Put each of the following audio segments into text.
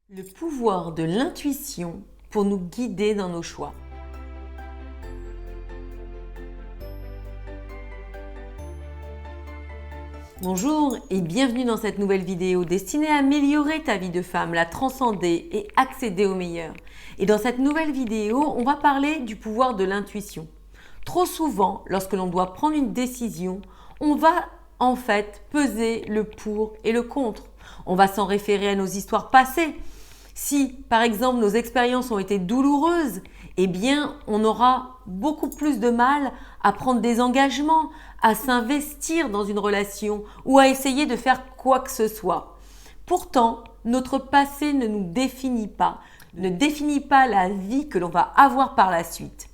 Le pouvoir de l'intuition pour nous guider dans nos choix. Bonjour et bienvenue dans cette nouvelle vidéo destinée à améliorer ta vie de femme, la transcender et accéder au meilleur. Et dans cette nouvelle vidéo, on va parler du pouvoir de l'intuition. Trop souvent, lorsque l'on doit prendre une décision, on va en fait peser le pour et le contre. On va s'en référer à nos histoires passées. Si, par exemple, nos expériences ont été douloureuses, eh bien, on aura beaucoup plus de mal à prendre des engagements, à s'investir dans une relation ou à essayer de faire quoi que ce soit. Pourtant, notre passé ne nous définit pas, ne définit pas la vie que l'on va avoir par la suite.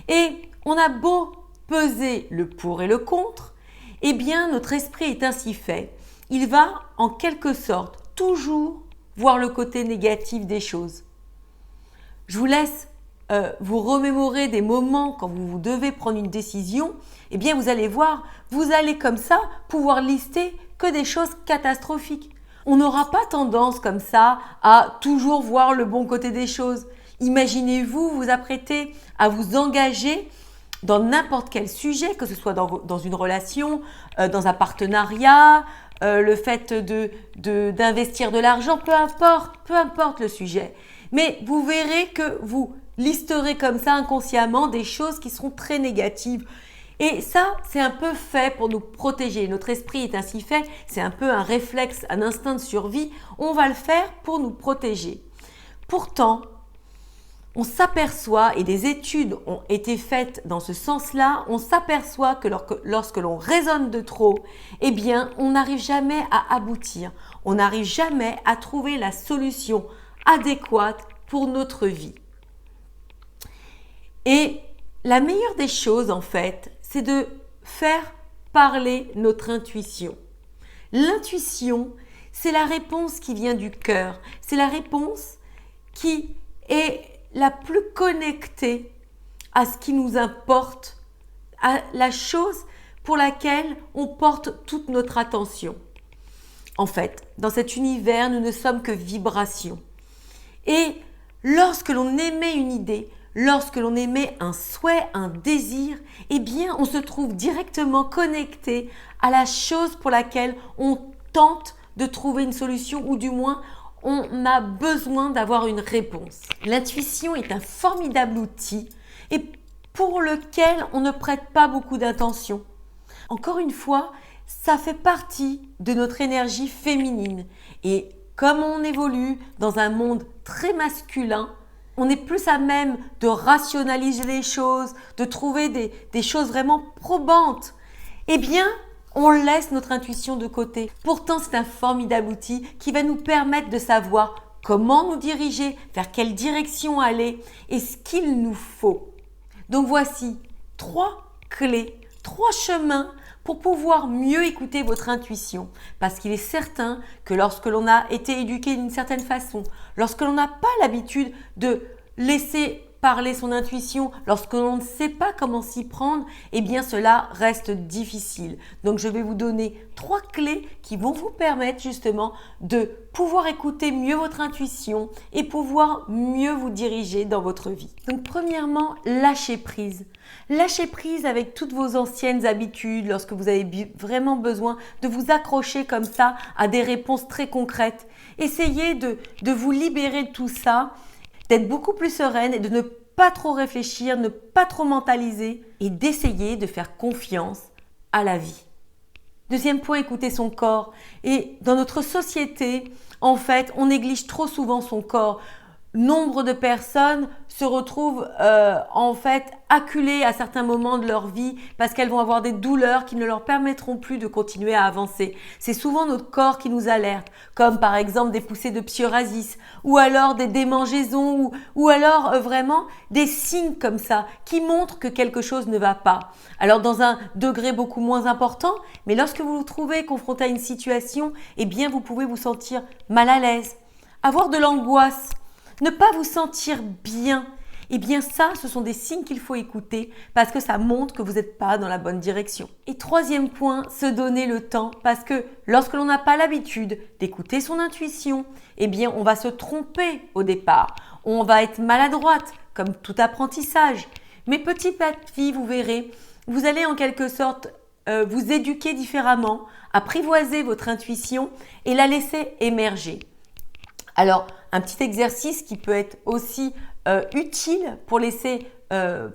Et on a beau peser le pour et le contre, eh bien, notre esprit est ainsi fait. Il va, en quelque sorte, toujours voir le côté négatif des choses. Je vous laisse vous remémorer des moments quand vous devez prendre une décision. Eh bien, vous allez voir, vous allez comme ça pouvoir lister que des choses catastrophiques. On n'aura pas tendance comme ça à toujours voir le bon côté des choses. Imaginez-vous vous apprêter à vous engager dans n'importe quel sujet, que ce soit dans une relation, dans un partenariat, le fait d'investir de l'argent, peu importe le sujet. Mais vous verrez que vous listerez comme ça inconsciemment des choses qui seront très négatives. Et ça, c'est un peu fait pour nous protéger. Notre esprit est ainsi fait, c'est un peu un réflexe, un instinct de survie. On va le faire pour nous protéger. Pourtant, on s'aperçoit, et des études ont été faites dans ce sens-là, on s'aperçoit que lorsque l'on raisonne de trop, eh bien, on n'arrive jamais à aboutir. On n'arrive jamais à trouver la solution adéquate pour notre vie. Et la meilleure des choses, en fait, c'est de faire parler notre intuition. L'intuition, c'est la réponse qui vient du cœur. C'est la réponse qui est la plus connectée à ce qui nous importe, à la chose pour laquelle on porte toute notre attention. En fait, dans cet univers, nous ne sommes que vibrations. Et lorsque l'on émet une idée, lorsque l'on émet un souhait, un désir, eh bien, on se trouve directement connecté à la chose pour laquelle on tente de trouver une solution ou du moins on a besoin d'avoir une réponse. L'intuition est un formidable outil et pour lequel on ne prête pas beaucoup d'attention. Encore une fois, ça fait partie de notre énergie féminine. Et comme on évolue dans un monde très masculin, on est plus à même de rationaliser les choses, de trouver des choses vraiment probantes. Eh bien, on laisse notre intuition de côté. Pourtant, c'est un formidable outil qui va nous permettre de savoir comment nous diriger, vers quelle direction aller et ce qu'il nous faut. Donc voici 3 clés, 3 chemins pour pouvoir mieux écouter votre intuition. Parce qu'il est certain que lorsque l'on a été éduqué d'une certaine façon, lorsque l'on n'a pas l'habitude de laisser parler son intuition, lorsque l'on ne sait pas comment s'y prendre, eh bien cela reste difficile. Donc je vais vous donner 3 clés qui vont vous permettre justement de pouvoir écouter mieux votre intuition et pouvoir mieux vous diriger dans votre vie. Donc premièrement, lâchez prise. Lâchez prise avec toutes vos anciennes habitudes lorsque vous avez vraiment besoin de vous accrocher comme ça à des réponses très concrètes. Essayez de vous libérer de tout ça, d'être beaucoup plus sereine et de ne pas trop réfléchir, ne pas trop mentaliser et d'essayer de faire confiance à la vie. Deuxième point, écouter son corps. Et dans notre société, en fait, on néglige trop souvent son corps. Nombre de personnes se retrouvent en fait acculées à certains moments de leur vie parce qu'elles vont avoir des douleurs qui ne leur permettront plus de continuer à avancer. C'est souvent notre corps qui nous alerte, comme par exemple des poussées de psoriasis ou alors des démangeaisons ou alors vraiment des signes comme ça qui montrent que quelque chose ne va pas. Alors dans un degré beaucoup moins important, mais lorsque vous vous trouvez confronté à une situation, eh bien vous pouvez vous sentir mal à l'aise, avoir de l'angoisse, ne pas vous sentir bien. eh bien ça, ce sont des signes qu'il faut écouter parce que ça montre que vous n'êtes pas dans la bonne direction. Et troisième point, se donner le temps parce que lorsque l'on n'a pas l'habitude d'écouter son intuition, eh bien on va se tromper au départ. On va être maladroite comme tout apprentissage. Mais petit à petit, vous verrez, vous allez en quelque sorte vous éduquer différemment, apprivoiser votre intuition et la laisser émerger. Alors, un petit exercice qui peut être aussi utile pour laisser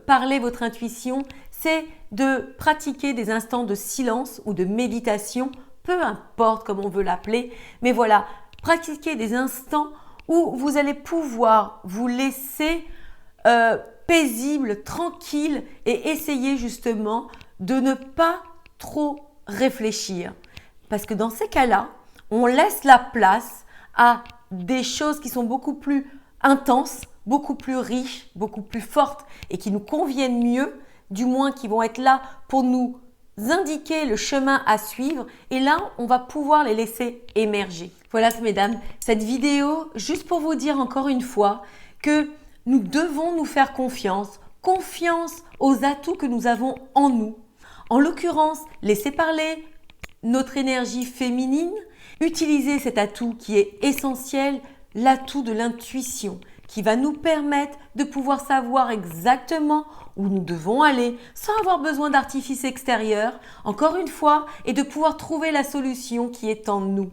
parler votre intuition, c'est de pratiquer des instants de silence ou de méditation, peu importe comment on veut l'appeler, mais voilà, pratiquer des instants où vous allez pouvoir vous laisser paisible, tranquille et essayer justement de ne pas trop réfléchir. Parce que dans ces cas-là, on laisse la place à des choses qui sont beaucoup plus intenses, beaucoup plus riches, beaucoup plus fortes et qui nous conviennent mieux, du moins qui vont être là pour nous indiquer le chemin à suivre et là, on va pouvoir les laisser émerger. Voilà mesdames, cette vidéo, juste pour vous dire encore une fois que nous devons nous faire confiance aux atouts que nous avons en nous. En l'occurrence, laisser parler notre énergie féminine, utiliser cet atout qui est essentiel, l'atout de l'intuition, qui va nous permettre de pouvoir savoir exactement où nous devons aller sans avoir besoin d'artifice extérieur, encore une fois, et de pouvoir trouver la solution qui est en nous.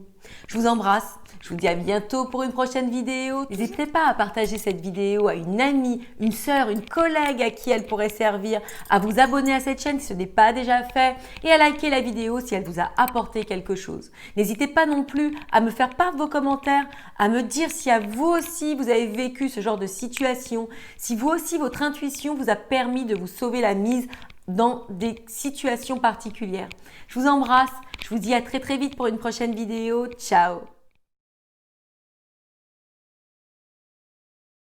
Je vous embrasse. Je vous dis à bientôt pour une prochaine vidéo. N'hésitez pas à partager cette vidéo à une amie, une sœur, une collègue à qui elle pourrait servir, à vous abonner à cette chaîne si ce n'est pas déjà fait et à liker la vidéo si elle vous a apporté quelque chose. N'hésitez pas non plus à me faire part de vos commentaires, à me dire si à vous aussi vous avez vécu ce genre de situation, si vous aussi votre intuition vous a permis de vous sauver la mise dans des situations particulières. Je vous embrasse, je vous dis à très vite pour une prochaine vidéo. Ciao!